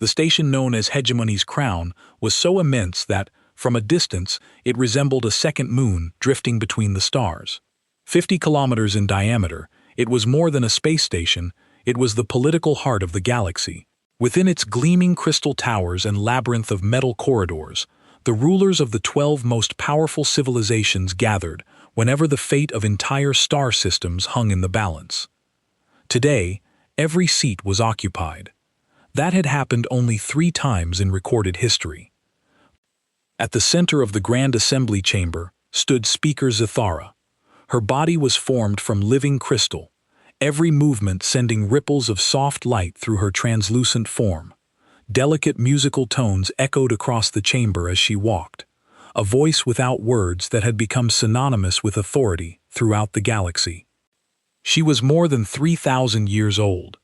The station known as Hegemony's Crown was so immense that, from a distance, it resembled a second moon drifting between the stars. 50 kilometers in diameter, it was more than a space station, it was the political heart of the galaxy. Within its gleaming crystal towers and labyrinth of metal corridors, the rulers of the 12 most powerful civilizations gathered whenever the fate of entire star systems hung in the balance. Today, every seat was occupied. That had happened only 3 times in recorded history. At the center of the Grand Assembly Chamber stood Speaker Zathara. Her body was formed from living crystal, every movement sending ripples of soft light through her translucent form. Delicate musical tones echoed across the chamber as she walked, a voice without words that had become synonymous with authority throughout the galaxy. She was more than 3,000 years old.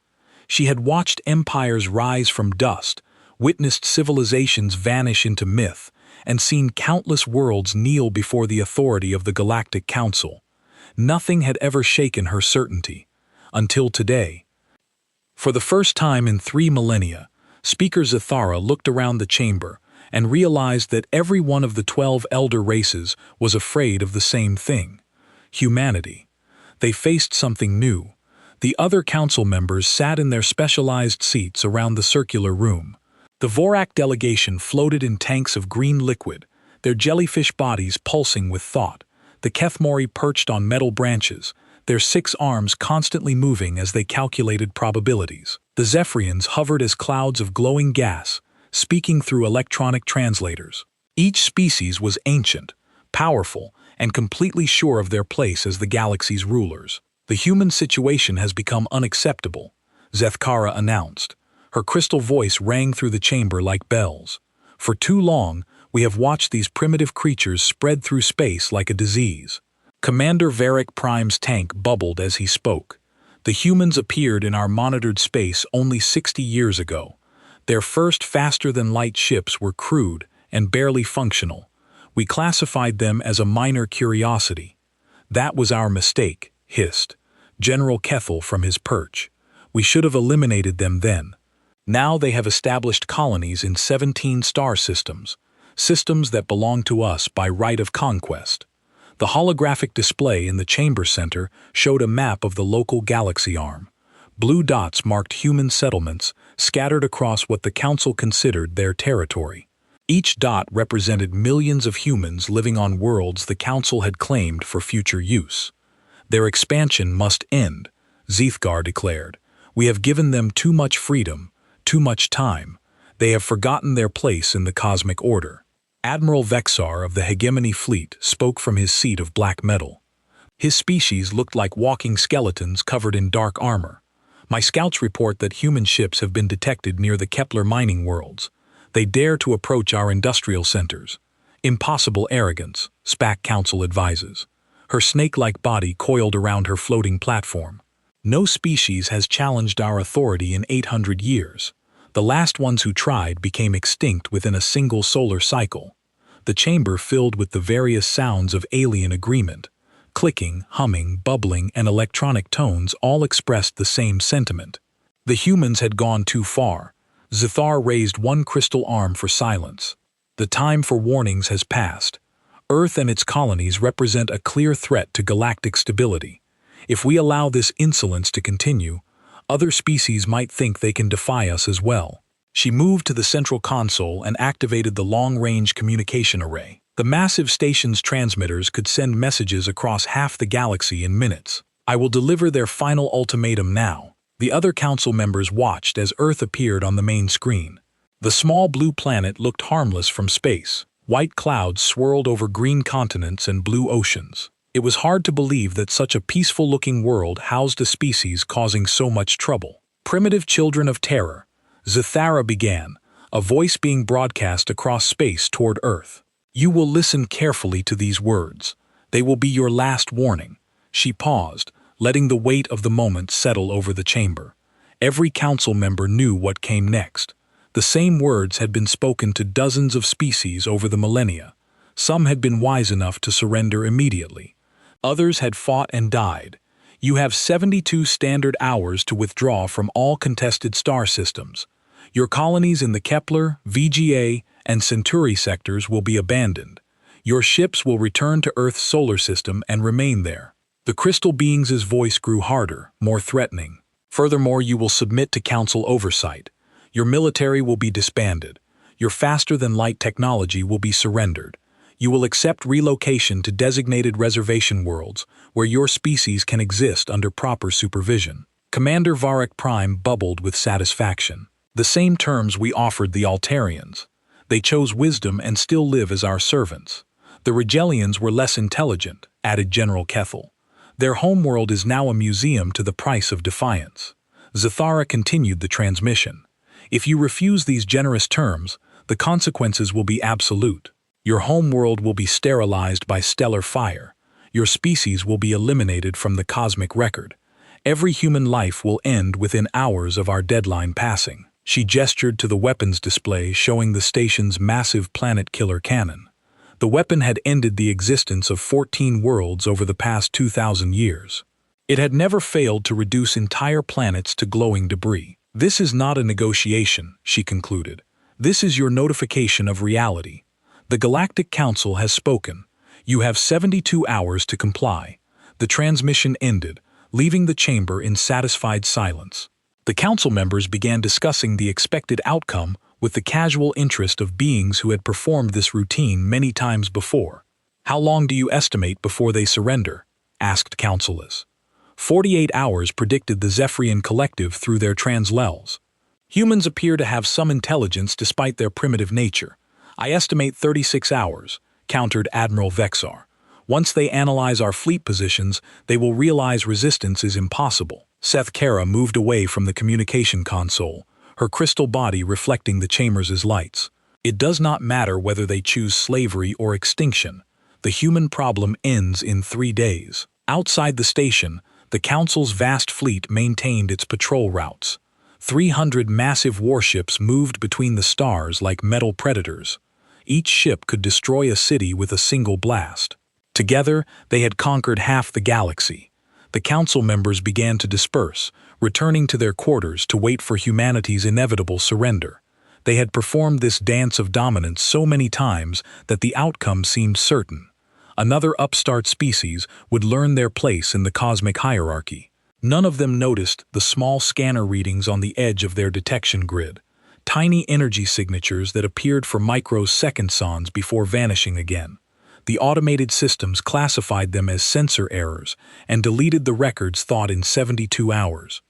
She had watched empires rise from dust, witnessed civilizations vanish into myth, and seen countless worlds kneel before the authority of the Galactic Council. Nothing had ever shaken her certainty, until today. For the first time in 3 millennia, Speaker Zathara looked around the chamber and realized that every one of the 12 elder races was afraid of the same thing: humanity. They faced something new. The other council members sat in their specialized seats around the circular room. The Vorak delegation floated in tanks of green liquid, their jellyfish bodies pulsing with thought. The Kethmori perched on metal branches, their 6 arms constantly moving as they calculated probabilities. The Zephyrians hovered as clouds of glowing gas, speaking through electronic translators. Each species was ancient, powerful, and completely sure of their place as the galaxy's rulers. The human situation has become unacceptable, Zethkara announced. Her crystal voice rang through the chamber like bells. For too long, we have watched these primitive creatures spread through space like a disease. Commander Varric Prime's tank bubbled as he spoke. The humans appeared in our monitored space only 60 years ago. Their first faster-than-light ships were crude and barely functional. We classified them as a minor curiosity. That was our mistake, hissed General Kethel from his perch. We should have eliminated them then. Now they have established colonies in 17 star systems, systems that belong to us by right of conquest. The holographic display in the chamber center showed a map of the local galaxy arm. Blue dots marked human settlements scattered across what the Council considered their territory. Each dot represented millions of humans living on worlds the Council had claimed for future use. Their expansion must end, Zethgar declared. We have given them too much freedom, too much time. They have forgotten their place in the cosmic order. Admiral Vexar of the Hegemony Fleet spoke from his seat of black metal. His species looked like walking skeletons covered in dark armor. My scouts report that human ships have been detected near the Kepler mining worlds. They dare to approach our industrial centers. Impossible arrogance, SPAC Council advises. Her snake-like body coiled around her floating platform. No species has challenged our authority in 800 years. The last ones who tried became extinct within a single solar cycle. The chamber filled with the various sounds of alien agreement. Clicking, humming, bubbling, and electronic tones all expressed the same sentiment. The humans had gone too far. Zathar raised one crystal arm for silence. The time for warnings has passed. Earth and its colonies represent a clear threat to galactic stability. If we allow this insolence to continue, other species might think they can defy us as well. She moved to the central console and activated the long-range communication array. The massive station's transmitters could send messages across half the galaxy in minutes. I will deliver their final ultimatum now. The other council members watched as Earth appeared on the main screen. The small blue planet looked harmless from space. White clouds swirled over green continents and blue oceans. It was hard to believe that such a peaceful-looking world housed a species causing so much trouble. Primitive children of terror, Zathara began, a voice being broadcast across space toward Earth. You will listen carefully to these words. They will be your last warning. She paused, letting the weight of the moment settle over the chamber. Every council member knew what came next. The same words had been spoken to dozens of species over the millennia. Some had been wise enough to surrender immediately. Others had fought and died. You have 72 standard hours to withdraw from all contested star systems. Your colonies in the Kepler, VGA, and Centauri sectors will be abandoned. Your ships will return to Earth's solar system and remain there. The crystal beings' voice grew harder, more threatening. Furthermore, you will submit to council oversight. Your military will be disbanded. Your faster-than-light technology will be surrendered. You will accept relocation to designated reservation worlds where your species can exist under proper supervision. Commander Varric Prime bubbled with satisfaction. The same terms we offered the Altarians. They chose wisdom and still live as our servants. The Rigelians were less intelligent, added General Kethel. Their homeworld is now a museum to the price of defiance. Zathara continued the transmission. If you refuse these generous terms, the consequences will be absolute. Your homeworld will be sterilized by stellar fire. Your species will be eliminated from the cosmic record. Every human life will end within hours of our deadline passing. She gestured to the weapons display showing the station's massive planet-killer cannon. The weapon had ended the existence of 14 worlds over the past 2,000 years. It had never failed to reduce entire planets to glowing debris. This is not a negotiation, she concluded. This is your notification of reality. The Galactic Council has spoken. You have 72 hours to comply. The transmission ended, leaving the chamber in satisfied silence. The council members began discussing the expected outcome with the casual interest of beings who had performed this routine many times before. How long do you estimate before they surrender? Asked Councillus. 48 hours predicted the Zephyrian collective through their translels. Humans appear to have some intelligence despite their primitive nature. I estimate 36 hours, countered Admiral Vexar. Once they analyze our fleet positions, they will realize resistance is impossible. Seth Kara moved away from the communication console, her crystal body reflecting the chamber's lights. It does not matter whether they choose slavery or extinction. The human problem ends in 3 days. Outside the station, the Council's vast fleet maintained its patrol routes. 300 massive warships moved between the stars like metal predators. Each ship could destroy a city with a single blast. Together, they had conquered half the galaxy. The council members began to disperse, returning to their quarters to wait for humanity's inevitable surrender. They had performed this dance of dominance so many times that the outcome seemed certain. Another upstart species would learn their place in the cosmic hierarchy. None of them noticed the small scanner readings on the edge of their detection grid, tiny energy signatures that appeared for microseconds before vanishing again. The automated systems classified them as sensor errors and deleted the records thought in 72 hours.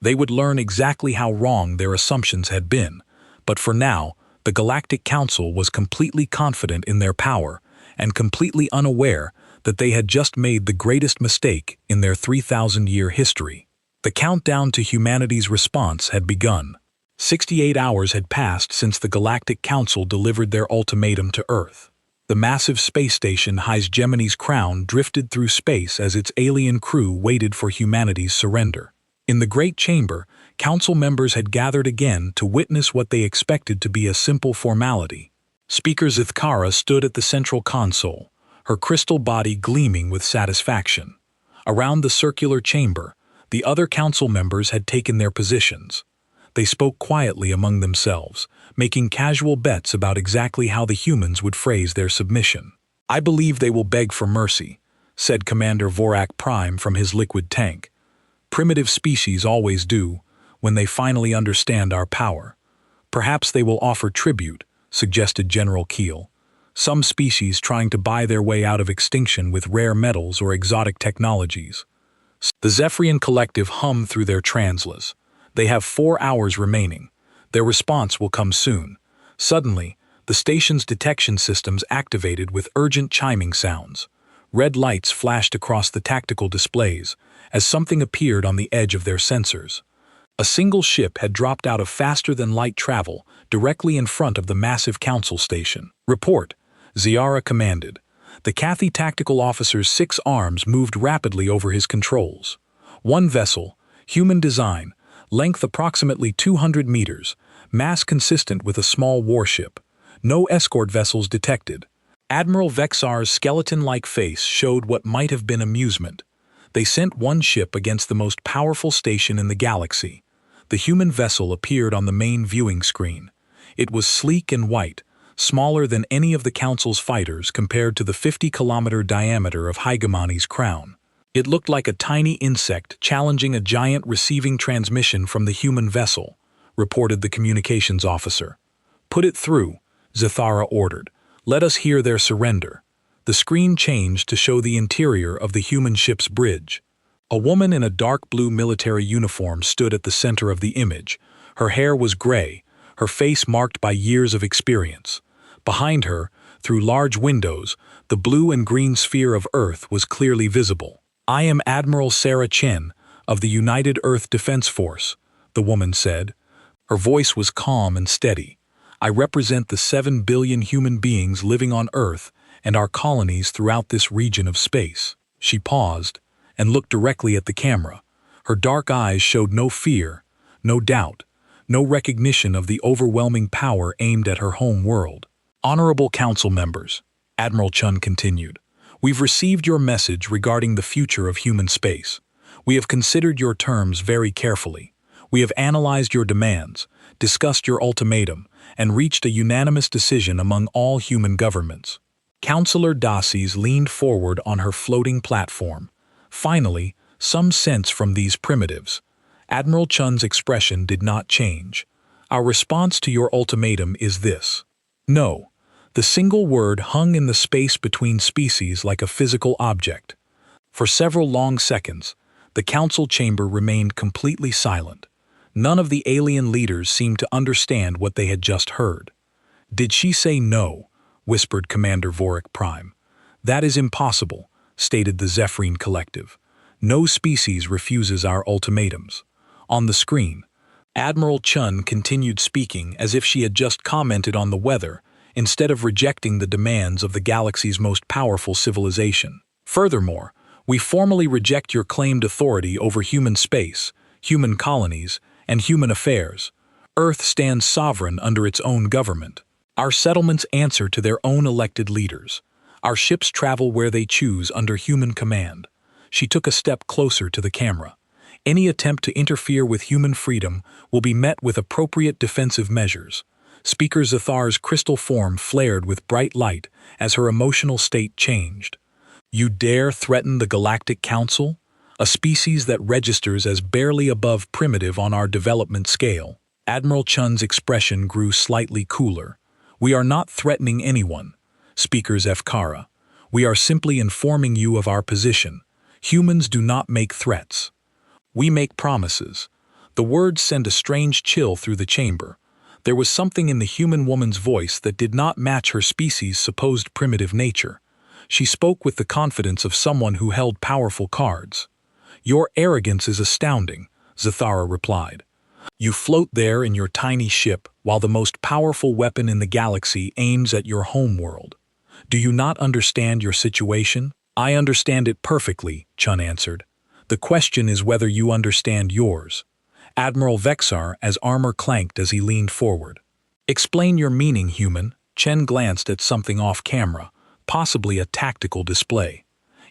They would learn exactly how wrong their assumptions had been, but for now, the Galactic Council was completely confident in their power and completely unaware that they had just made the greatest mistake in their 3,000-year history. The countdown to humanity's response had begun. 68 hours had passed since the Galactic Council delivered their ultimatum to Earth. The massive space station Gemini's Crown drifted through space as its alien crew waited for humanity's surrender. In the Great Chamber, council members had gathered again to witness what they expected to be a simple formality. Speaker Zithkara stood at the central console, her crystal body gleaming with satisfaction. Around the circular chamber, the other council members had taken their positions. They spoke quietly among themselves, making casual bets about exactly how the humans would phrase their submission. I believe they will beg for mercy, said Commander Vorak Prime from his liquid tank. Primitive species always do, when they finally understand our power. Perhaps they will offer tribute, suggested General Keel. Some species trying to buy their way out of extinction with rare metals or exotic technologies. The Zephyrian collective hummed through their translas. They have 4 hours remaining. Their response will come soon. Suddenly, the station's detection systems activated with urgent chiming sounds. Red lights flashed across the tactical displays as something appeared on the edge of their sensors. A single ship had dropped out of faster-than-light travel directly in front of the massive council station. Report, Ziara commanded. The Cathy tactical officer's 6 arms moved rapidly over his controls. One vessel, human design, length approximately 200 meters, mass consistent with a small warship. No escort vessels detected. Admiral Vexar's skeleton-like face showed what might have been amusement. They sent one ship against the most powerful station in the galaxy. The human vessel appeared on the main viewing screen. It was sleek and white, smaller than any of the Council's fighters compared to the 50-kilometer diameter of Hegemony's crown. It looked like a tiny insect challenging a giant receiving transmission from the human vessel, reported the communications officer. "Put it through," Zathara ordered. "Let us hear their surrender." The screen changed to show the interior of the human ship's bridge. A woman in a dark blue military uniform stood at the center of the image. Her hair was gray, her face marked by years of experience. Behind her, through large windows, the blue and green sphere of Earth was clearly visible. "I am Admiral Sarah Chen of the United Earth Defense Force," the woman said. Her voice was calm and steady. "I represent the 7 billion human beings living on Earth and our colonies throughout this region of space." She paused and looked directly at the camera. Her dark eyes showed no fear, no doubt, no recognition of the overwhelming power aimed at her home world. "Honorable Council members," Admiral Chun continued, "we've received your message regarding the future of human space. We have considered your terms very carefully. We have analyzed your demands, discussed your ultimatum, and reached a unanimous decision among all human governments." Councillor Dasis leaned forward on her floating platform. Finally, some sense from these primitives. Admiral Chun's expression did not change. "Our response to your ultimatum is this: no." The single word hung in the space between species like a physical object. For several long seconds, the council chamber remained completely silent. None of the alien leaders seemed to understand what they had just heard. "Did she say no?" whispered Commander Vorik Prime. "That is impossible," stated the Zephrine Collective. "No species refuses our ultimatums." On the screen, Admiral Chun continued speaking as if she had just commented on the weather, instead of rejecting the demands of the galaxy's most powerful civilization. "Furthermore, we formally reject your claimed authority over human space, human colonies, and human affairs. Earth stands sovereign under its own government. Our settlements answer to their own elected leaders. Our ships travel where they choose under human command." She took a step closer to the camera. "Any attempt to interfere with human freedom will be met with appropriate defensive measures." Speaker Zathar's crystal form flared with bright light as her emotional state changed. "You dare threaten the Galactic Council? A species that registers as barely above primitive on our development scale." Admiral Chun's expression grew slightly cooler. "We are not threatening anyone, Speaker Zefkara. We are simply informing you of our position. Humans do not make threats. We make promises." The words sent a strange chill through the chamber. There was something in the human woman's voice that did not match her species' supposed primitive nature. She spoke with the confidence of someone who held powerful cards. "Your arrogance is astounding," Zathara replied. "You float there in your tiny ship while the most powerful weapon in the galaxy aims at your home world. Do you not understand your situation?" "I understand it perfectly," Chun answered. "The question is whether you understand yours." Admiral Vexar as armor clanked as he leaned forward. "Explain your meaning, human." Chen glanced at something off-camera, possibly a tactical display.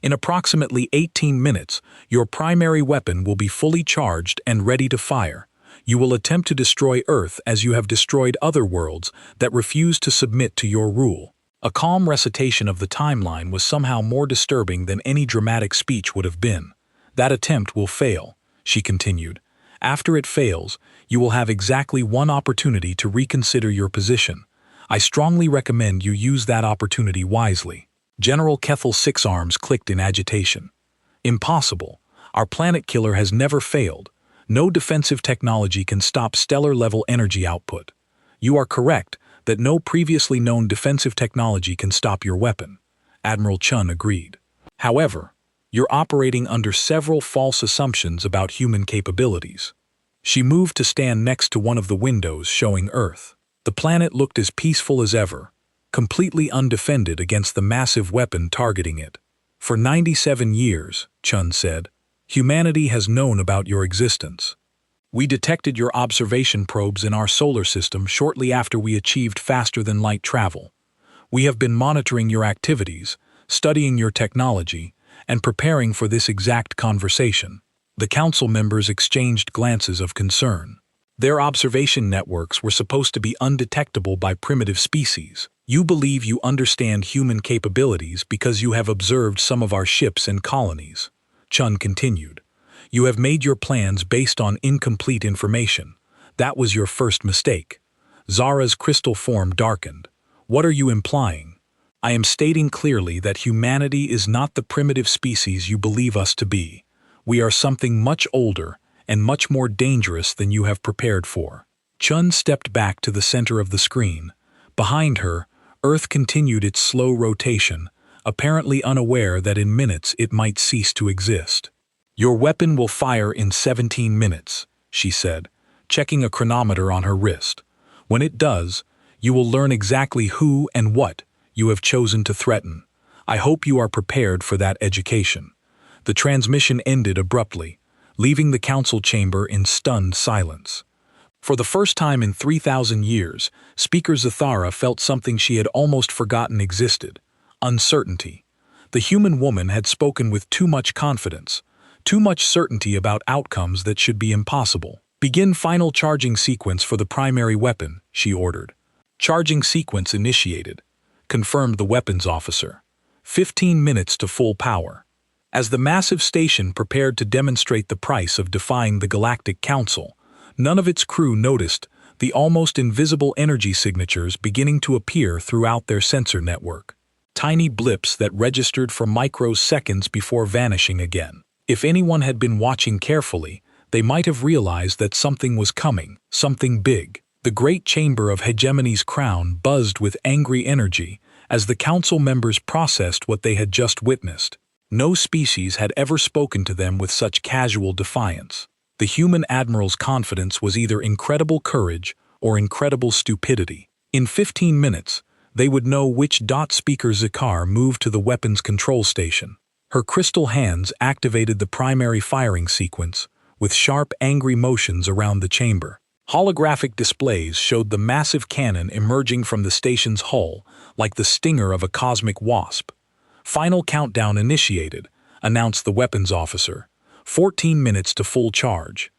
"In approximately 18 minutes, your primary weapon will be fully charged and ready to fire. You will attempt to destroy Earth as you have destroyed other worlds that refuse to submit to your rule." A calm recitation of the timeline was somehow more disturbing than any dramatic speech would have been. "That attempt will fail," she continued. "After it fails, you will have exactly one opportunity to reconsider your position. I strongly recommend you use that opportunity wisely." General Kethel Sixarms clicked in agitation. "Impossible. Our planet killer has never failed. No defensive technology can stop stellar-level energy output." "You are correct that no previously known defensive technology can stop your weapon," Admiral Chun agreed. "However, you're operating under several false assumptions about human capabilities." She moved to stand next to one of the windows showing Earth. The planet looked as peaceful as ever, completely undefended against the massive weapon targeting it. "For 97 years, Chun said, humanity has known about your existence. We detected your observation probes in our solar system shortly after we achieved faster-than-light travel. We have been monitoring your activities, studying your technology, and preparing for this exact conversation." The council members exchanged glances of concern. Their observation networks were supposed to be undetectable by primitive species. You believe you understand human capabilities because you have observed some of our ships and colonies. Chun continued. You have made your plans based on incomplete information. That was your first mistake. Zara's crystal form darkened. What are you implying? I am stating clearly that humanity is not the primitive species you believe us to be. We are something much older and much more dangerous than you have prepared for. Chun stepped back to the center of the screen. Behind her, Earth continued its slow rotation, apparently unaware that in minutes it might cease to exist. Your weapon will fire in 17 minutes, she said, checking a chronometer on her wrist. When it does, you will learn exactly who and what you have chosen to threaten. I hope you are prepared for that education. The transmission ended abruptly, leaving the council chamber in stunned silence. For the first time in 3,000 years, Speaker Zathara felt something she had almost forgotten existed: uncertainty. The human woman had spoken with too much confidence, too much certainty about outcomes that should be impossible. Begin final charging sequence for the primary weapon, she ordered. Charging sequence initiated, confirmed the weapons officer. 15 minutes to full power. As the massive station prepared to demonstrate the price of defying the Galactic Council, none of its crew noticed the almost invisible energy signatures beginning to appear throughout their sensor network. Tiny blips that registered for microseconds before vanishing again. If anyone had been watching carefully, they might have realized that something was coming, something big. The great chamber of Hegemony's crown buzzed with angry energy as the council members processed what they had just witnessed. No species had ever spoken to them with such casual defiance. The human admiral's confidence was either incredible courage or incredible stupidity. In 15 minutes, they would know which Speaker Zakar moved to the weapons control station. Her crystal hands activated the primary firing sequence, with sharp, angry motions around the chamber. Holographic displays showed the massive cannon emerging from the station's hull, like the stinger of a cosmic wasp. Final countdown initiated, announced the weapons officer. 14 minutes to full charge.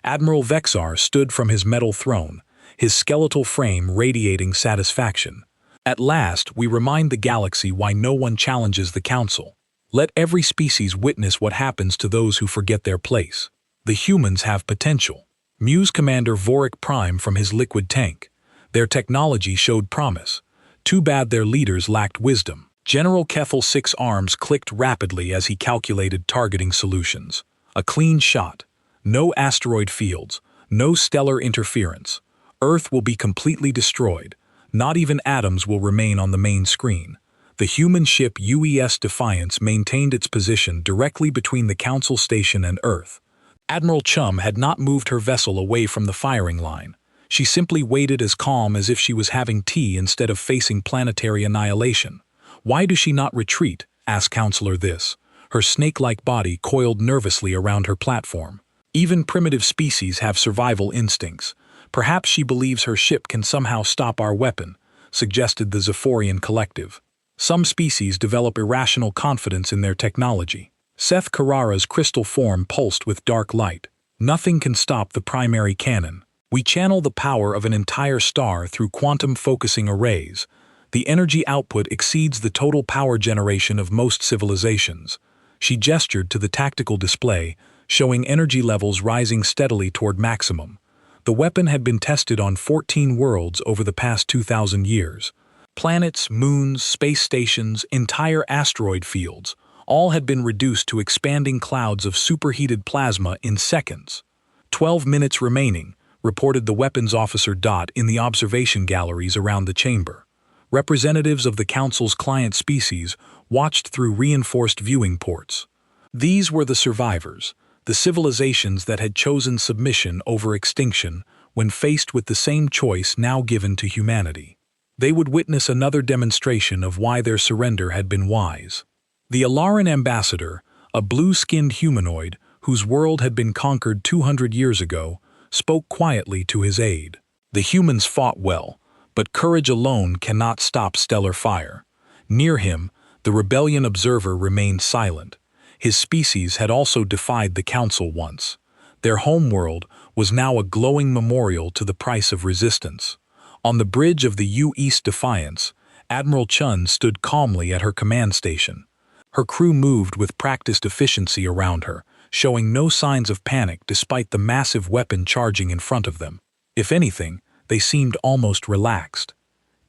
Admiral Vexar stood from his metal throne, his skeletal frame radiating satisfaction. At last, we remind the galaxy why no one challenges the council. Let every species witness what happens to those who forget their place. The humans have potential. Mused Commander Vorik Prime from his liquid tank. Their technology showed promise. Too bad their leaders lacked wisdom. General Kethel's 6 arms clicked rapidly as he calculated targeting solutions. A clean shot. No asteroid fields. No stellar interference. Earth will be completely destroyed. Not even atoms will remain on the main screen. The human ship UES Defiance maintained its position directly between the Council Station and Earth. Admiral Chum had not moved her vessel away from the firing line. She simply waited as calm as if she was having tea instead of facing planetary annihilation. Why does she not retreat? Asked Counselor This. Her snake-like body coiled nervously around her platform. Even primitive species have survival instincts. Perhaps she believes her ship can somehow stop our weapon, suggested the Zephorian collective. Some species develop irrational confidence in their technology. Seth Carrara's crystal form pulsed with dark light. Nothing can stop the primary cannon. We channel the power of an entire star through quantum focusing arrays. The energy output exceeds the total power generation of most civilizations. She gestured to the tactical display, showing energy levels rising steadily toward maximum. The weapon had been tested on 14 worlds over the past 2,000 years. Planets, moons, space stations, entire asteroid fields, all had been reduced to expanding clouds of superheated plasma in seconds. 12 minutes remaining, reported the weapons officer in the observation galleries around the chamber. Representatives of the Council's client species watched through reinforced viewing ports. These were the survivors, the civilizations that had chosen submission over extinction when faced with the same choice now given to humanity. They would witness another demonstration of why their surrender had been wise. The Alaran ambassador, a blue-skinned humanoid whose world had been conquered 200 years ago, spoke quietly to his aide. The humans fought well, but courage alone cannot stop stellar fire. Near him, the rebellion observer remained silent. His species had also defied the council once. Their homeworld was now a glowing memorial to the price of resistance. On the bridge of the U-East Defiance, Admiral Chun stood calmly at her command station. Her crew moved with practiced efficiency around her, showing no signs of panic despite the massive weapon charging in front of them. If anything, they seemed almost relaxed.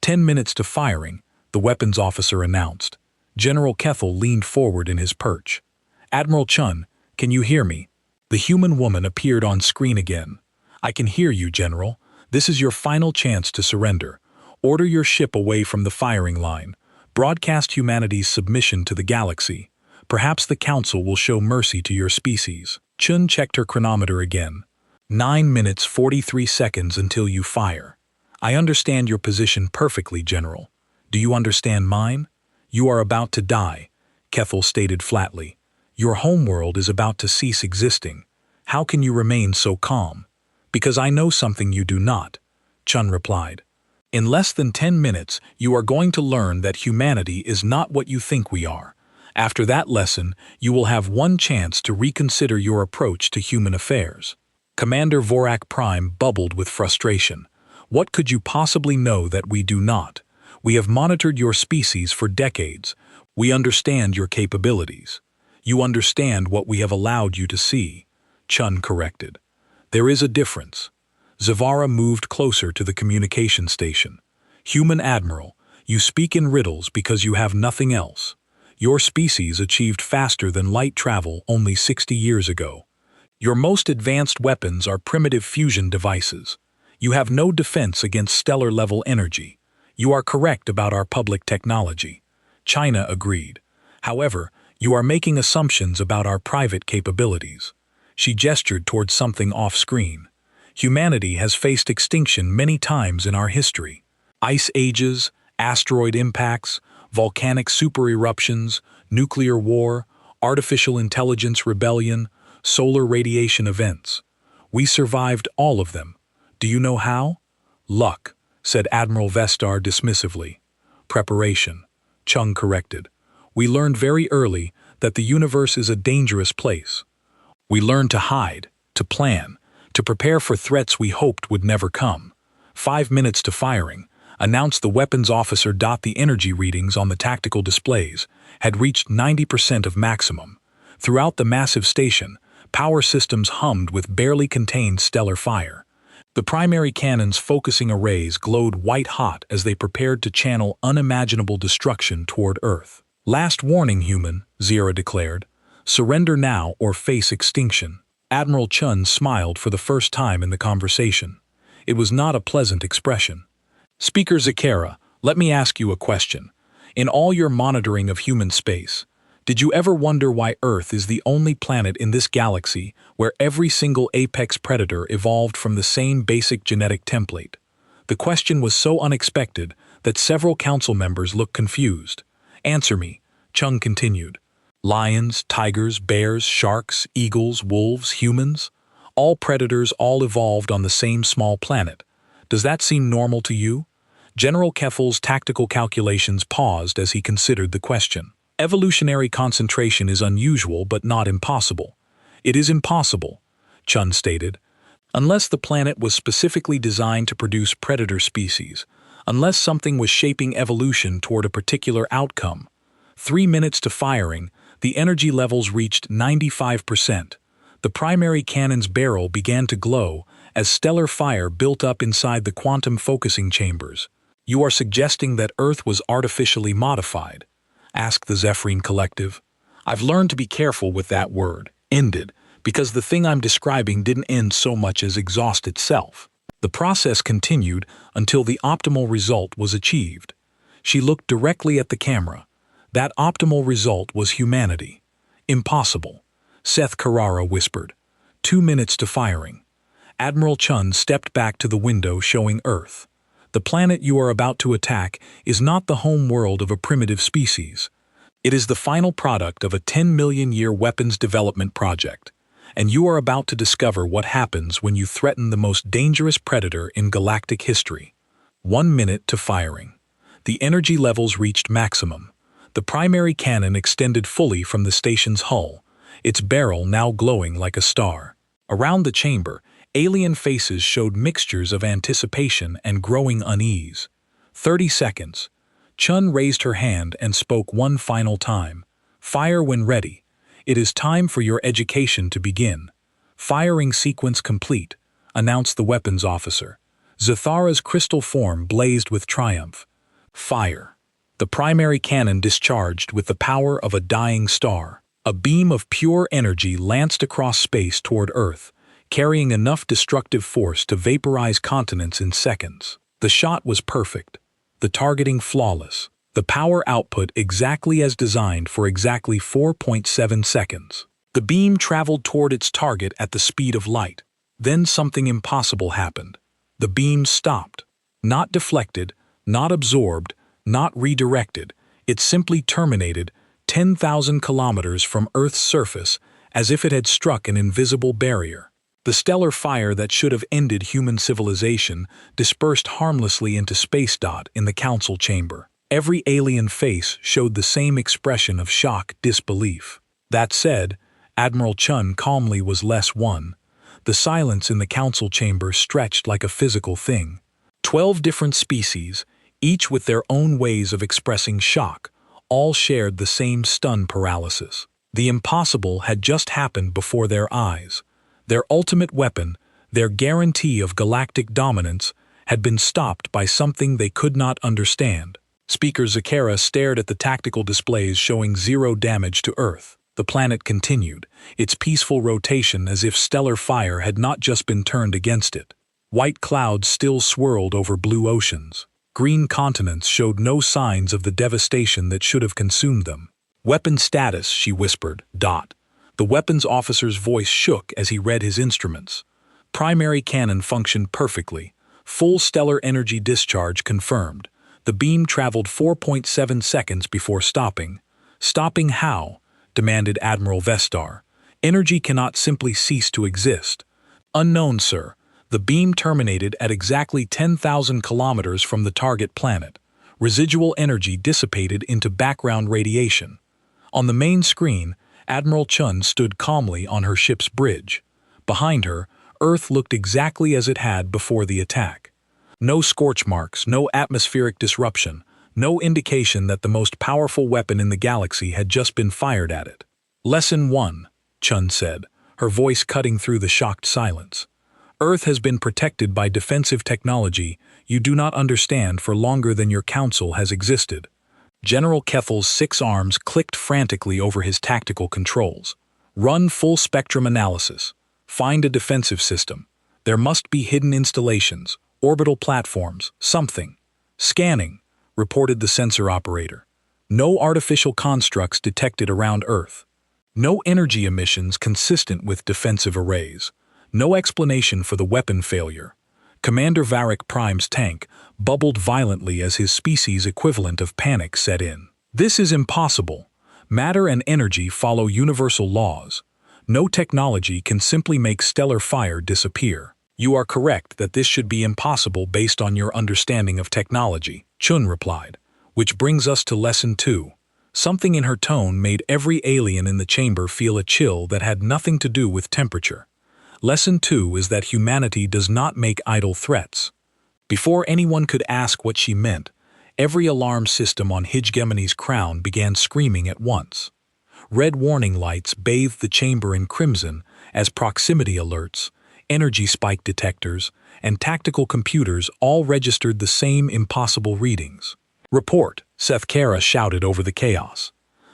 10 minutes to firing, the weapons officer announced. General Kethel leaned forward in his perch. Admiral Chun, can you hear me? The human woman appeared on screen again. I can hear you, General. This is your final chance to surrender. Order your ship away from the firing line. Broadcast humanity's submission to the galaxy. Perhaps the Council will show mercy to your species. Chun checked her chronometer again. 9 minutes 43 seconds until you fire. I understand your position perfectly, General. Do you understand mine? You are about to die, Kethel stated flatly. Your homeworld is about to cease existing. How can you remain so calm? Because I know something you do not, Chun replied. In less than 10 minutes, you are going to learn that humanity is not what you think we are. After that lesson, you will have one chance to reconsider your approach to human affairs. Commander Vorak Prime bubbled with frustration. What could you possibly know that we do not? We have monitored your species for decades. We understand your capabilities. You understand what we have allowed you to see, Chun corrected. There is a difference. Zavara moved closer to the communication station. Human Admiral, you speak in riddles because you have nothing else. Your species achieved faster than light travel only 60 years ago. Your most advanced weapons are primitive fusion devices. You have no defense against stellar-level energy. You are correct about our public technology. China agreed. However, you are making assumptions about our private capabilities. She gestured towards something off-screen. Humanity has faced extinction many times in our history. Ice ages, asteroid impacts, volcanic supereruptions, nuclear war, artificial intelligence rebellion, solar radiation events. We survived all of them. Do you know how? Luck, said Admiral Vestar dismissively. Preparation, Chung corrected. We learned very early that the universe is a dangerous place. We learned to hide, to plan, to prepare for threats we hoped would never come. 5 minutes to firing, announced the weapons officer. The energy readings on the tactical displays had reached 90% of maximum. Throughout the massive station, power systems hummed with barely contained stellar fire. The primary cannon's focusing arrays glowed white-hot as they prepared to channel unimaginable destruction toward Earth. Last warning, human, Zira declared. Surrender now or face extinction. Admiral Chun smiled for the first time in the conversation. It was not a pleasant expression. Speaker Zakara, let me ask you a question. In all your monitoring of human space, did you ever wonder why Earth is the only planet in this galaxy where every single apex predator evolved from the same basic genetic template? The question was so unexpected that several council members looked confused. Answer me, Chung continued. Lions, tigers, bears, sharks, eagles, wolves, humans? All predators all evolved on the same small planet. Does that seem normal to you? General Kethel's tactical calculations paused as he considered the question. Evolutionary concentration is unusual but not impossible. It is impossible, Chun stated, unless the planet was specifically designed to produce predator species, unless something was shaping evolution toward a particular outcome. 3 minutes to firing, the energy levels reached 95%. The primary cannon's barrel began to glow as stellar fire built up inside the quantum focusing chambers. You are suggesting that Earth was artificially modified? Asked the Zephrine Collective. I've learned to be careful with that word, ended, because the thing I'm describing didn't end so much as exhaust itself. The process continued until the optimal result was achieved. She looked directly at the camera. That optimal result was humanity. Impossible, Seth Carrara whispered. 2 minutes to firing. Admiral Chun stepped back to the window showing Earth. The planet you are about to attack is not the home world of a primitive species. It is the final product of a 10-million-year weapons development project, and you are about to discover what happens when you threaten the most dangerous predator in galactic history. 1 minute to firing. The energy levels reached maximum. The primary cannon extended fully from the station's hull, its barrel now glowing like a star. Around the chamber, Alien faces showed mixtures of anticipation and growing unease. 30 seconds. Chun raised her hand and spoke one final time. Fire when ready. It is time for your education to begin. Firing sequence complete, announced the weapons officer. Zathara's crystal form blazed with triumph. Fire. The primary cannon discharged with the power of a dying star. A beam of pure energy lanced across space toward Earth, carrying enough destructive force to vaporize continents in seconds. The shot was perfect, the targeting flawless, the power output exactly as designed for exactly 4.7 seconds. The beam traveled toward its target at the speed of light. Then something impossible happened. The beam stopped. Not deflected, not absorbed, not redirected. It simply terminated 10,000 kilometers from Earth's surface as if it had struck an invisible barrier. The stellar fire that should have ended human civilization dispersed harmlessly into space. In the council chamber. Every alien face showed the same expression of shock disbelief. That said, Admiral Chun calmly was less one. The silence in the council chamber stretched like a physical thing. 12 different species, each with their own ways of expressing shock, all shared the same stun paralysis. The impossible had just happened before their eyes. Their ultimate weapon, their guarantee of galactic dominance, had been stopped by something they could not understand. Speaker Zakara stared at the tactical displays showing 0 damage to Earth. The planet continued, its peaceful rotation as if stellar fire had not just been turned against it. White clouds still swirled over blue oceans. Green continents showed no signs of the devastation that should have consumed them. Weapon status, she whispered. The weapons officer's voice shook as he read his instruments. Primary cannon functioned perfectly. Full stellar energy discharge confirmed. The beam traveled 4.7 seconds before stopping. Stopping how? Demanded Admiral Vestar. Energy cannot simply cease to exist. Unknown, sir. The beam terminated at exactly 10,000 kilometers from the target planet. Residual energy dissipated into background radiation. On the main screen, Admiral Chun stood calmly on her ship's bridge. Behind her, Earth looked exactly as it had before the attack. No scorch marks, no atmospheric disruption, no indication that the most powerful weapon in the galaxy had just been fired at it. Lesson 1, Chun said, her voice cutting through the shocked silence. Earth has been protected by defensive technology you do not understand for longer than your council has existed. General Kethel's 6 arms clicked frantically over his tactical controls. Run full-spectrum analysis. Find a defensive system. There must be hidden installations, orbital platforms, something. Scanning, reported the sensor operator. No artificial constructs detected around Earth. No energy emissions consistent with defensive arrays. No explanation for the weapon failure. Commander Varric Prime's tank bubbled violently as his species' equivalent of panic set in. This is impossible. Matter and energy follow universal laws. No technology can simply make stellar fire disappear. You are correct that this should be impossible based on your understanding of technology, Chun replied. Which brings us to Lesson 2. Something in her tone made every alien in the chamber feel a chill that had nothing to do with temperature. Lesson 2 is that humanity does not make idle threats. Before anyone could ask what she meant, every alarm system on Hegemony's crown began screaming at once. Red warning lights bathed the chamber in crimson as proximity alerts, energy spike detectors, and tactical computers all registered the same impossible readings. Report, Seth Kara shouted over the chaos.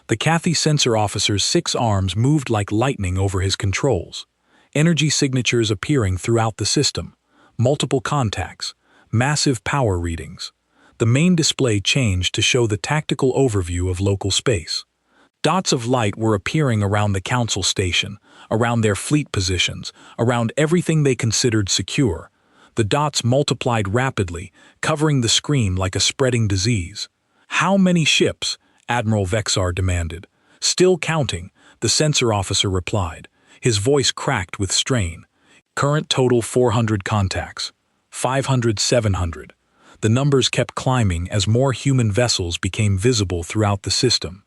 The Cathy sensor officer's 6 arms moved like lightning over his controls. Energy signatures appearing throughout the system. Multiple contacts. Massive power readings. The main display changed to show the tactical overview of local space. Dots of light were appearing around the council station, around their fleet positions, around everything they considered secure. The dots multiplied rapidly, covering the screen like a spreading disease. How many ships? Admiral Vexar demanded. Still counting, the sensor officer replied. His voice cracked with strain. Current total 400 contacts. 500, 700. The numbers kept climbing as more human vessels became visible throughout the system.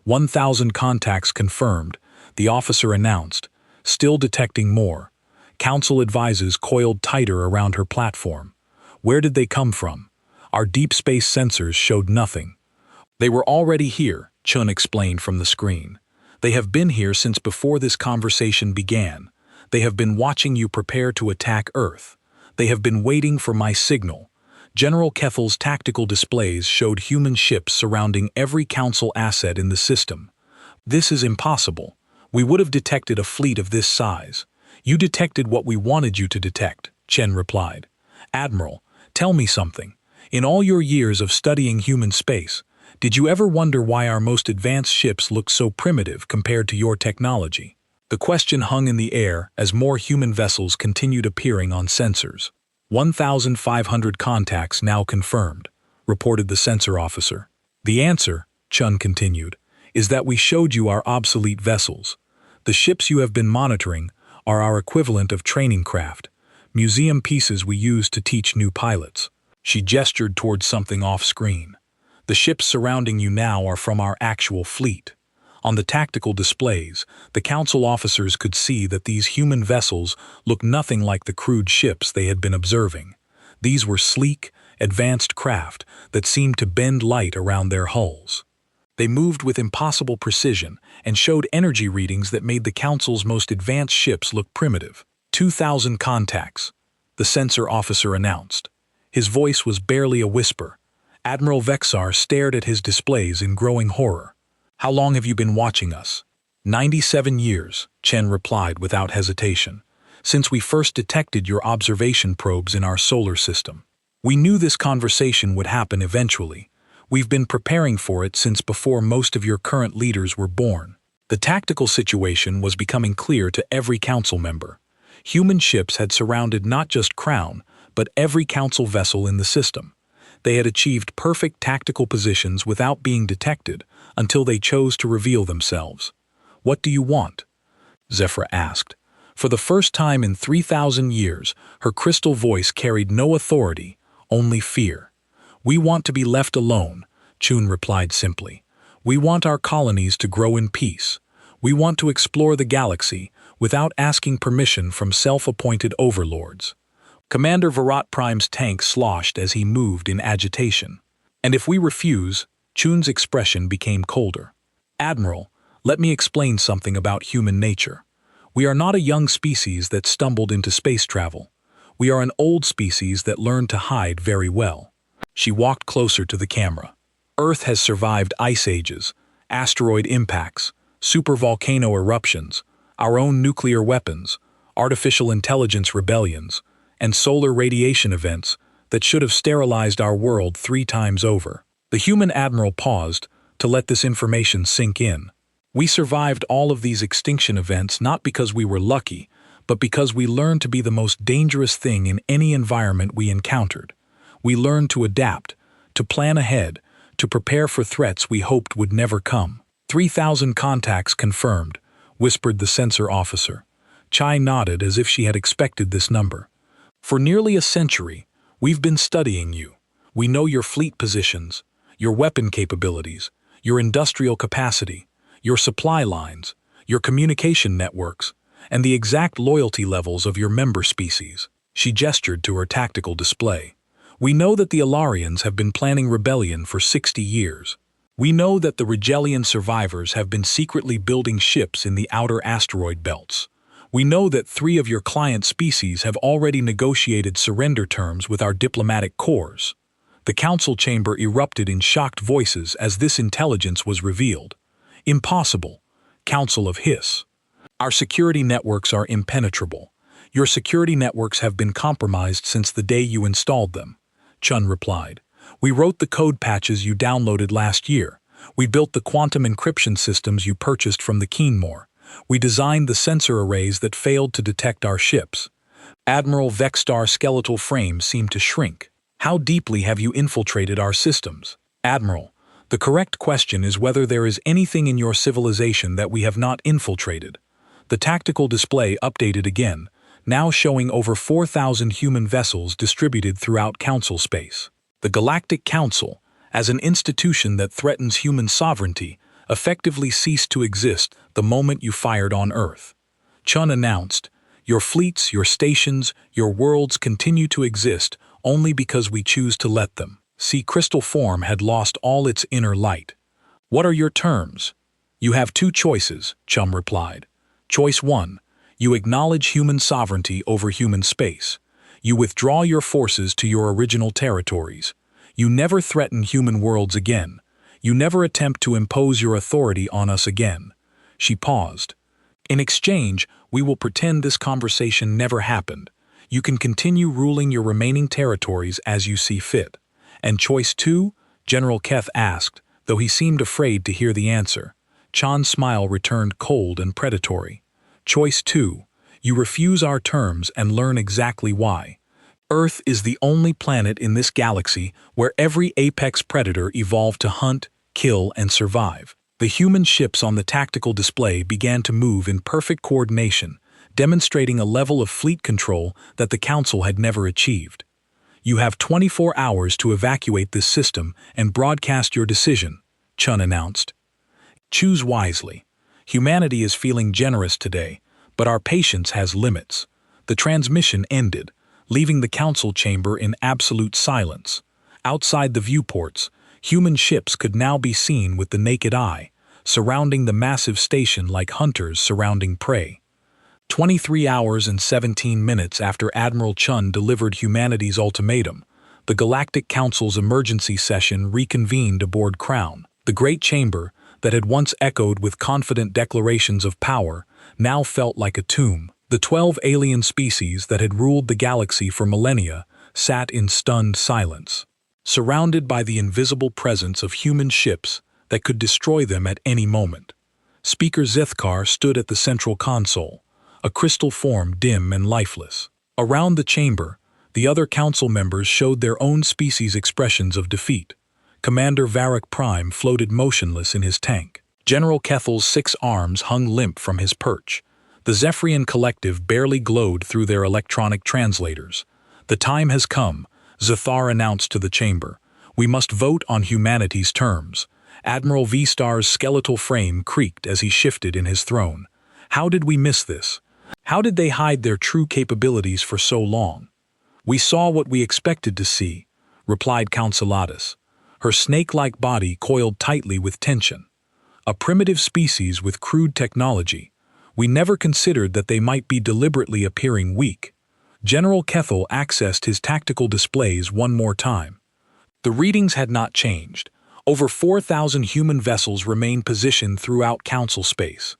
1,000 contacts confirmed, the officer announced. Still detecting more. Council advisors coiled tighter around her platform. Where did they come from? Our deep space sensors showed nothing. They were already here, Chun explained from the screen. They have been here since before this conversation began. They have been watching you prepare to attack Earth. They have been waiting for my signal. General Kethel's tactical displays showed human ships surrounding every Council asset in the system. This is impossible. We would have detected a fleet of this size. You detected what we wanted you to detect, Chen replied. Admiral, tell me something. In all your years of studying human space, did you ever wonder why our most advanced ships look so primitive compared to your technology? The question hung in the air as more human vessels continued appearing on sensors. 1,500 contacts now confirmed, reported the sensor officer. The answer, Chun continued, is that we showed you our obsolete vessels. The ships you have been monitoring are our equivalent of training craft, museum pieces we use to teach new pilots. She gestured towards something off-screen. The ships surrounding you now are from our actual fleet. On the tactical displays, the Council officers could see that these human vessels looked nothing like the crude ships they had been observing. These were sleek, advanced craft that seemed to bend light around their hulls. They moved with impossible precision and showed energy readings that made the Council's most advanced ships look primitive. 2,000 contacts, the sensor officer announced. His voice was barely a whisper. Admiral Vexar stared at his displays in growing horror. How long have you been watching us? 97 years, Chen replied without hesitation. Since we first detected your observation probes in our solar system. We knew this conversation would happen eventually. We've been preparing for it since before most of your current leaders were born. The tactical situation was becoming clear to every Council member. Human ships had surrounded not just Crown, but every Council vessel in the system. They had achieved perfect tactical positions without being detected until they chose to reveal themselves. What do you want? Zephyr asked. For the first time in 3,000 years, her crystal voice carried no authority, only fear. We want to be left alone, Chun replied simply. We want our colonies to grow in peace. We want to explore the galaxy without asking permission from self-appointed overlords. Commander Virat Prime's tank sloshed as he moved in agitation. And if we refuse, Chun's expression became colder. Admiral, let me explain something about human nature. We are not a young species that stumbled into space travel. We are an old species that learned to hide very well. She walked closer to the camera. Earth has survived ice ages, asteroid impacts, supervolcano eruptions, our own nuclear weapons, artificial intelligence rebellions, and solar radiation events that should have sterilized our world 3 times over. The human admiral paused to let this information sink in. We survived all of these extinction events not because we were lucky, but because we learned to be the most dangerous thing in any environment we encountered. We learned to adapt, to plan ahead, to prepare for threats we hoped would never come. 3,000 contacts confirmed, whispered the sensor officer. Chai nodded as if she had expected this number. For nearly a century, we've been studying you. We know your fleet positions, your weapon capabilities, your industrial capacity, your supply lines, your communication networks, and the exact loyalty levels of your member species. She gestured to her tactical display. We know that the Alarians have been planning rebellion for 60 years. We know that the Rigelian survivors have been secretly building ships in the outer asteroid belts. We know that 3 of your client species have already negotiated surrender terms with our diplomatic corps. The council chamber erupted in shocked voices as this intelligence was revealed. Impossible. Council of Hiss. Our security networks are impenetrable. Your security networks have been compromised since the day you installed them, Chun replied. We wrote the code patches you downloaded last year. We built the quantum encryption systems you purchased from the Keenmore. We designed the sensor arrays that failed to detect our ships. Admiral Vextar's skeletal frame seemed to shrink. How deeply have you infiltrated our systems? Admiral, the correct question is whether there is anything in your civilization that we have not infiltrated. The tactical display updated again, now showing over 4,000 human vessels distributed throughout Council space. The Galactic Council, as an institution that threatens human sovereignty, effectively ceased to exist the moment you fired on Earth. Chun announced, Your fleets, your stations, your worlds continue to exist only because we choose to let them. See, crystal form had lost all its inner light. What are your terms? You have two choices, Chum replied. Choice 1. You acknowledge human sovereignty over human space. You withdraw your forces to your original territories. You never threaten human worlds again. You never attempt to impose your authority on us again. She paused. In exchange, we will pretend this conversation never happened. You can continue ruling your remaining territories as you see fit. And choice 2? General Keth asked, though he seemed afraid to hear the answer. Chan's smile returned cold and predatory. Choice 2. You refuse our terms and learn exactly why. Earth is the only planet in this galaxy where every apex predator evolved to hunt, kill, and survive. The human ships on the tactical display began to move in perfect coordination, demonstrating a level of fleet control that the Council had never achieved. You have 24 hours to evacuate this system and broadcast your decision, Chun announced. Choose wisely. Humanity is feeling generous today, but our patience has limits. The transmission ended, leaving the Council chamber in absolute silence. Outside the viewports, human ships could now be seen with the naked eye, surrounding the massive station like hunters surrounding prey. 23 hours and 17 minutes after Admiral Chun delivered humanity's ultimatum, the Galactic Council's emergency session reconvened aboard Crown. The Great Chamber, that had once echoed with confident declarations of power, now felt like a tomb. The 12 alien species that had ruled the galaxy for millennia sat in stunned silence, surrounded by the invisible presence of human ships that could destroy them at any moment. Speaker Zithkar stood at the central console, a crystal form dim and lifeless. Around the chamber, the other council members showed their own species' expressions of defeat. Commander Varric Prime floated motionless in his tank. General Kethel's 6 arms hung limp from his perch. The Zephyrian Collective barely glowed through their electronic translators. The time has come, Zathar announced to the chamber. We must vote on humanity's terms. Admiral V-Star's skeletal frame creaked as he shifted in his throne. How did we miss this? How did they hide their true capabilities for so long? We saw what we expected to see, replied Councilatus. Her snake-like body coiled tightly with tension. A primitive species with crude technology. We never considered that they might be deliberately appearing weak. General Kethel accessed his tactical displays one more time. The readings had not changed. Over 4,000 human vessels remained positioned throughout Council space,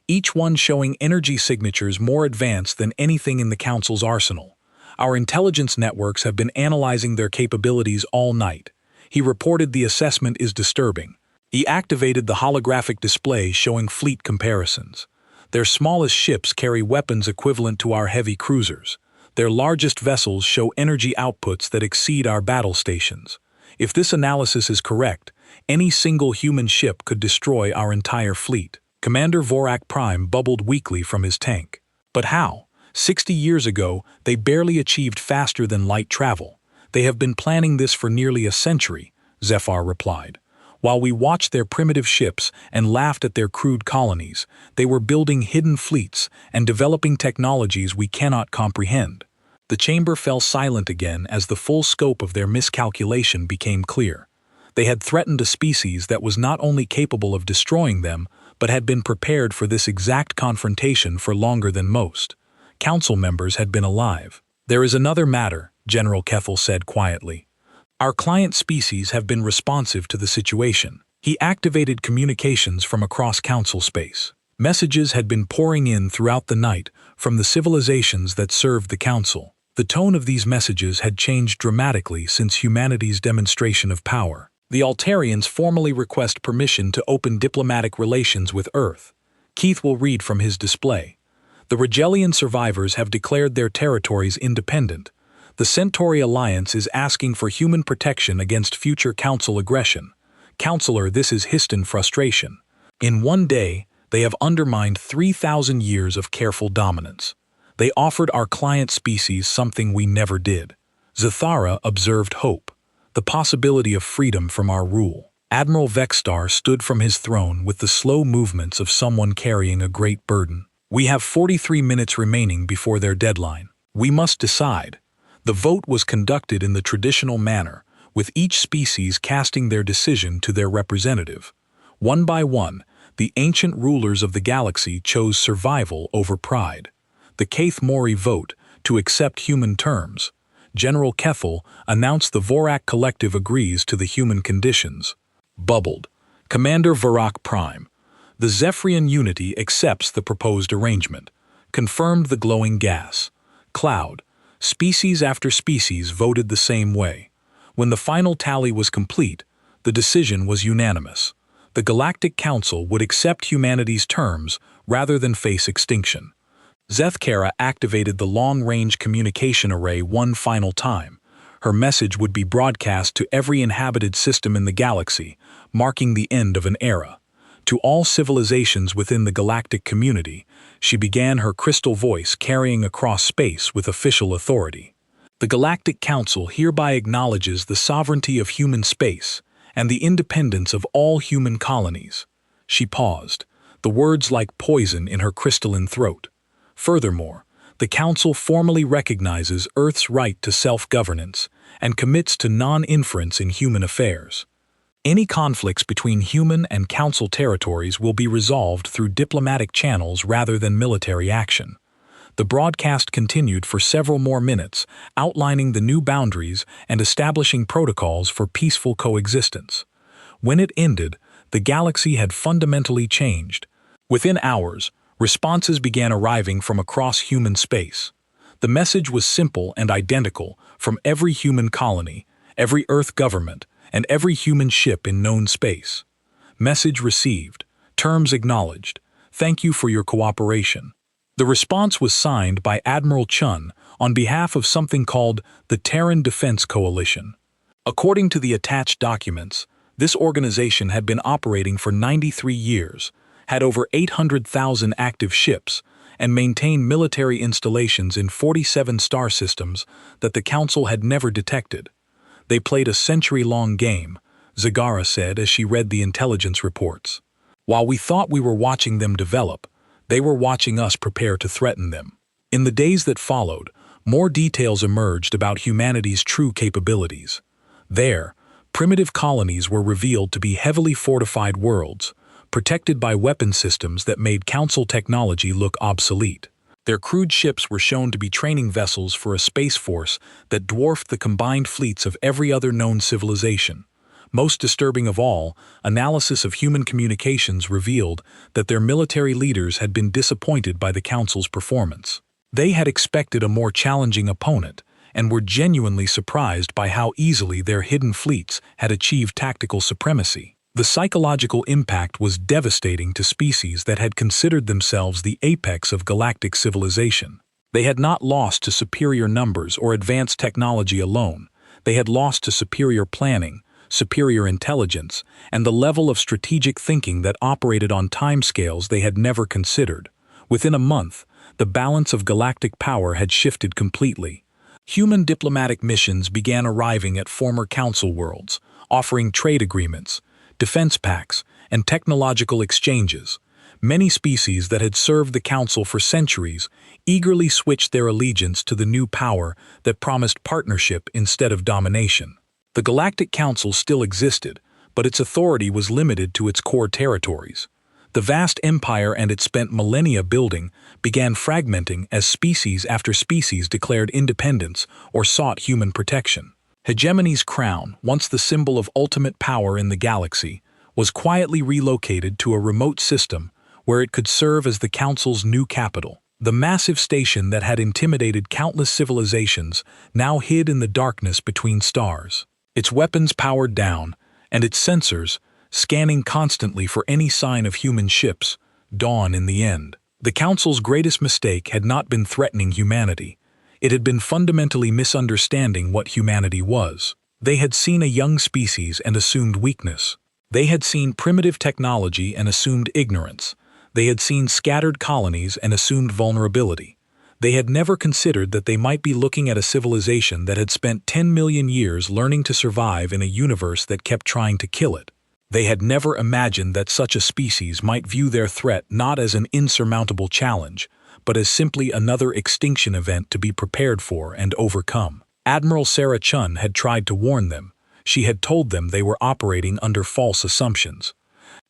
each one showing energy signatures more advanced than anything in the Council's arsenal. Our intelligence networks have been analyzing their capabilities all night. He reported the assessment is disturbing. He activated the holographic display showing fleet comparisons. Their smallest ships carry weapons equivalent to our heavy cruisers. Their largest vessels show energy outputs that exceed our battle stations. If this analysis is correct, any single human ship could destroy our entire fleet. Commander Vorak Prime bubbled weakly from his tank. But how? 60 years ago, they barely achieved faster than light travel. They have been planning this for nearly a century, Zephyr replied. While we watched their primitive ships and laughed at their crude colonies, they were building hidden fleets and developing technologies we cannot comprehend. The chamber fell silent again as the full scope of their miscalculation became clear. They had threatened a species that was not only capable of destroying them, but had been prepared for this exact confrontation for longer than most. Council members had been alive. There is another matter, General Kethel said quietly. Our client species have been responsive to the situation. He activated communications from across Council space. Messages had been pouring in throughout the night from the civilizations that served the Council. The tone of these messages had changed dramatically since humanity's demonstration of power. The Altarians formally request permission to open diplomatic relations with Earth. Keith will read from his display. The Rigelian survivors have declared their territories independent. The Centauri Alliance is asking for human protection against future Council aggression. Counselor, this is Histon frustration. In one day, they have undermined 3,000 years of careful dominance. They offered our client species something we never did. Zathara observed hope, the possibility of freedom from our rule. Admiral Vexstar stood from his throne with the slow movements of someone carrying a great burden. We have 43 minutes remaining before their deadline. We must decide. The vote was conducted in the traditional manner, with each species casting their decision to their representative. One by one, the ancient rulers of the galaxy chose survival over pride. The Kaith Mori vote, to accept human terms. General Kethel announced the Vorak Collective agrees to the human conditions. Bubbled. Commander Varak Prime. The Zephyrian Unity accepts the proposed arrangement. Confirmed the glowing gas. Cloud. Species after species voted the same way. When the final tally was complete, the decision was unanimous. The Galactic Council would accept humanity's terms rather than face extinction. Zethkara activated the long-range communication array one final time. Her message would be broadcast to every inhabited system in the galaxy, marking the end of an era. To all civilizations within the galactic community, she began her crystal voice carrying across space with official authority. The Galactic Council hereby acknowledges the sovereignty of human space and the independence of all human colonies. She paused, the words like poison in her crystalline throat. Furthermore, the Council formally recognizes Earth's right to self-governance and commits to non-inference in human affairs. Any conflicts between human and Council territories will be resolved through diplomatic channels rather than military action. The broadcast continued for several more minutes, outlining the new boundaries and establishing protocols for peaceful coexistence. When it ended, the galaxy had fundamentally changed. Within hours, responses began arriving from across human space. The message was simple and identical from every human colony, every Earth government, and every human ship in known space. Message received. Terms acknowledged. Thank you for your cooperation. The response was signed by Admiral Chun on behalf of something called the Terran Defense Coalition. According to the attached documents, this organization had been operating for 93 years, had over 800,000 active ships, and maintained military installations in 47 star systems that the Council had never detected. They played a century-long game, Zagara said as she read the intelligence reports. While we thought we were watching them develop, they were watching us prepare to threaten them. In the days that followed, more details emerged about humanity's true capabilities. There, primitive colonies were revealed to be heavily fortified worlds, protected by weapon systems that made Council technology look obsolete. Their crewed ships were shown to be training vessels for a space force that dwarfed the combined fleets of every other known civilization. Most disturbing of all, analysis of human communications revealed that their military leaders had been disappointed by the Council's performance. They had expected a more challenging opponent and were genuinely surprised by how easily their hidden fleets had achieved tactical supremacy. The psychological impact was devastating to species that had considered themselves the apex of galactic civilization. They had not lost to superior numbers or advanced technology alone. They had lost to superior planning, superior intelligence, and the level of strategic thinking that operated on timescales they had never considered. Within a month, the balance of galactic power had shifted completely. Human diplomatic missions began arriving at former Council worlds, offering trade agreements, defense pacts, and technological exchanges. Many species that had served the Council for centuries eagerly switched their allegiance to the new power that promised partnership instead of domination. The Galactic Council still existed, but its authority was limited to its core territories. The vast empire and its spent millennia building began fragmenting as species after species declared independence or sought human protection. Hegemony's crown, once the symbol of ultimate power in the galaxy, was quietly relocated to a remote system where it could serve as the Council's new capital. The massive station that had intimidated countless civilizations now hid in the darkness between stars. Its weapons powered down, and its sensors, scanning constantly for any sign of human ships, dawn in the end. The Council's greatest mistake had not been threatening humanity. It had been fundamentally misunderstanding what humanity was. They had seen a young species and assumed weakness. They had seen primitive technology and assumed ignorance. They had seen scattered colonies and assumed vulnerability. They had never considered that they might be looking at a civilization that had spent 10 million years learning to survive in a universe that kept trying to kill it. They had never imagined that such a species might view their threat not as an insurmountable challenge, but as simply another extinction event to be prepared for and overcome. Admiral Sarah Chun had tried to warn them. She had told them they were operating under false assumptions.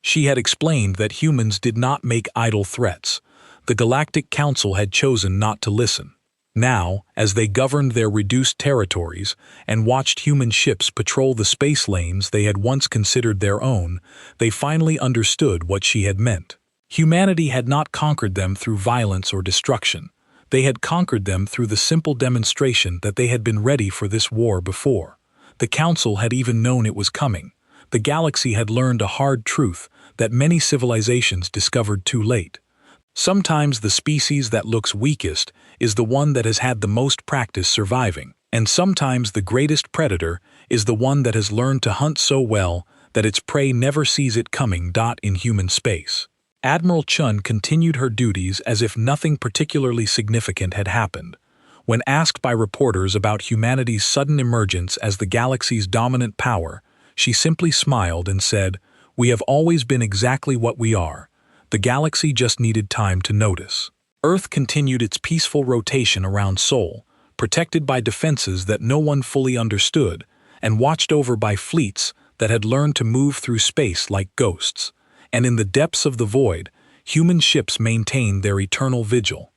She had explained that humans did not make idle threats. The Galactic Council had chosen not to listen. Now, as they governed their reduced territories and watched human ships patrol the space lanes they had once considered their own, they finally understood what she had meant. Humanity had not conquered them through violence or destruction. They had conquered them through the simple demonstration that they had been ready for this war before. The Council had even known it was coming. The galaxy had learned a hard truth that many civilizations discovered too late. Sometimes the species that looks weakest is the one that has had the most practice surviving, and sometimes the greatest predator is the one that has learned to hunt so well that its prey never sees it coming. In human space. Admiral Chun continued her duties as if nothing particularly significant had happened. When asked by reporters about humanity's sudden emergence as the galaxy's dominant power, she simply smiled and said, "We have always been exactly what we are. The galaxy just needed time to notice." Earth continued its peaceful rotation around Sol, protected by defenses that no one fully understood, and watched over by fleets that had learned to move through space like ghosts. And in the depths of the void, human ships maintained their eternal vigil.